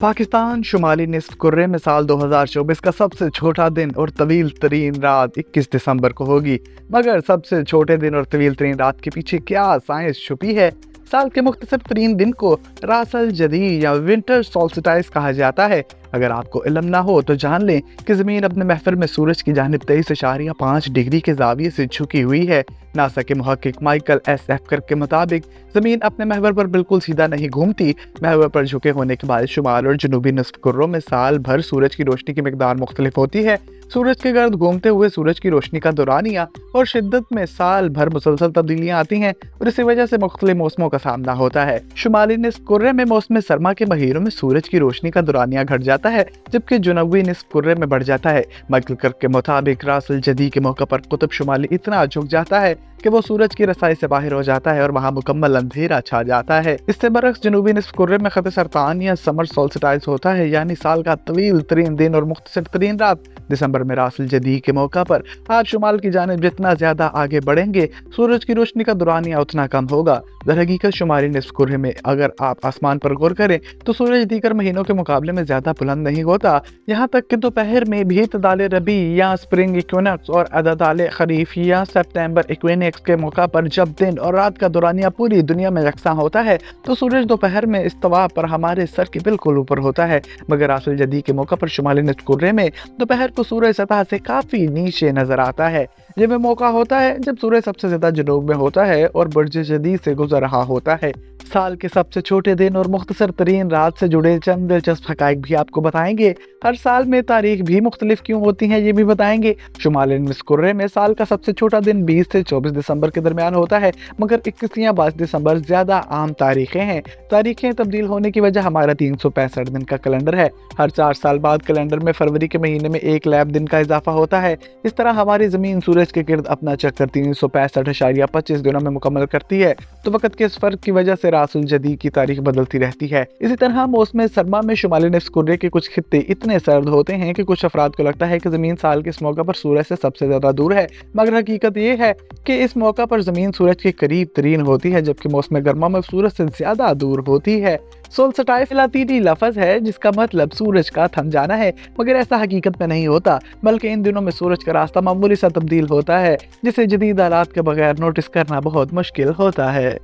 पाकिस्तान शुमाली निस्फ कुर्रे में साल 2024 का सबसे छोटा दिन और तवील तरीन रात 21 दिसंबर को होगी। मगर सबसे छोटे दिन और तवील तरीन रात के पीछे क्या साइंस छुपी है? साल के मुख्तसर तरीन दिन को रासल जदीद या विंटर सोल्स्टिस कहा जाता है। अगर आपको इल्म ना हो तो जान लें कि ज़मीन अपने महफिल में सूरज की जानिब 23.5 डिग्री के ज़ाविये से झुकी हुई है। नासा के मुहक्किक माइकल एस एफकर के मुताबिक ज़मीन अपने महवर पर बिल्कुल सीधा नहीं घूमती। महवर पर झुके होने के बाद शुमाल और जनूबी निस्फ कुर्रों में साल भर सूरज की रोशनी की मिकदार मुख्तलिफ होती है। सूरज के गर्द घूमते हुए सूरज की रोशनी का दौरानिया और शिद्दत में साल भर मुसलसल तब्दीलियां आती हैं और इसी वजह से मुख्तलिफ मौसमों का सामना होता है। शुमाली निस्फ कुर्रे में मौसम सरमा के महीनों में सूरज की रोशनी का दौरानिया घट जाता है, जबकि जनूबी निस्फ कुर्रे में बढ़ जाता है। माइकल कर्क के मुताबिक रासल जदी के मौके पर कुतुब शुमाली इतना झुक जाता है कि वो सूरज की रसाई से बाहर हो जाता है और वहाँ मुकम्मल अंधेरा छा जाता है। इससे बरक्स जनूबी निस्फ कुर्रे में खत सरतान या समर सोल्स्टिस होता है, यानी साल का तवील तरीन दिन और मुख्तसर तरीन रात। दिसंबर में रासल जदी के मौका पर आप शुमाल की जानिब जितना ज्यादा आगे बढ़ेंगे, सूरज की रोशनी का दौरानिया उतना कम होगा। दरहकीकत शुमाली निस्फ कुर्रे में अगर आप आसमान पर गौर करें तो सूरज दीगर महीनों के मुकाबले में ज्यादा बुलंद नहीं होता। यहाँ तक कि दोपहर में भी इत्तिदाल रबी या स्प्रिंग इक्विनॉक्स और अददाल खरीफ या सितंबर इक्विनॉक्स के मौका पर जब दिन और रात का दौरानिया पूरी दुनिया में यकसा होता है तो सूरज दोपहर में इस्तवा पर हमारे सर के बिल्कुल ऊपर होता है। मगर रासल जदी के मौका पर शुमाली निस्फ कुर्रे में दोपहर को सूरज सतह से काफी नीचे नजर आता है। जब मौका होता है जब सूरज सबसे ज्यादा जनूब में होता है और बुर्ज जदीद से गुजर रहा होता है। साल के सबसे छोटे दिन और मुख्तसर तरीन रात से जुड़े चंद दिलचस्प हकाइक भी आपको बताएंगे। हर साल में तारीख भी मुख्तलिफ क्यों होती हैं ये भी बताएंगे। शुमाली निस्फ कुर्रे में साल का सबसे छोटा दिन 20 से 24 दिसंबर के दरमियान होता है, मगर 21 या 22 दिसंबर ज्यादा आम तारीखें हैं। तारीखें तब्दील होने की वजह हमारा 365 दिन का कैलेंडर है। हर 4 साल बाद कैलेंडर में फरवरी के महीने में 1 लैब दिन का इजाफा होता है। इस तरह हमारी जमीन सूरज के गिर्द अपना चक्कर 365.25 दिनों में मुकम्मल करती है। तो वक्त के इस फर्क की वजह से रासुल जदी की तारीख बदलती रहती है। इसी तरह मौसम सरमा में शुमाली निस्फ कुर्रे के कुछ खित्ते इतने सर्द होते हैं कि कुछ अफराद को लगता है कि जमीन साल के इस मौका पर सूरज से सबसे ज्यादा दूर है, मगर हकीकत ये है कि इस मौका पर जमीन सूरज के करीब तरीन होती है, जबकि मौसम गर्मा में सूरज से ज्यादा दूर होती है। सोल्स्टिस लातीनी लफ्ज है जिसका मतलब सूरज का थम जाना है, मगर ऐसा हकीकत में नहीं होता, बल्कि इन दिनों में सूरज का रास्ता मामूली सा तब्दील होता है, जिसे जदीद आलात के बगैर नोटिस करना बहुत मुश्किल होता है।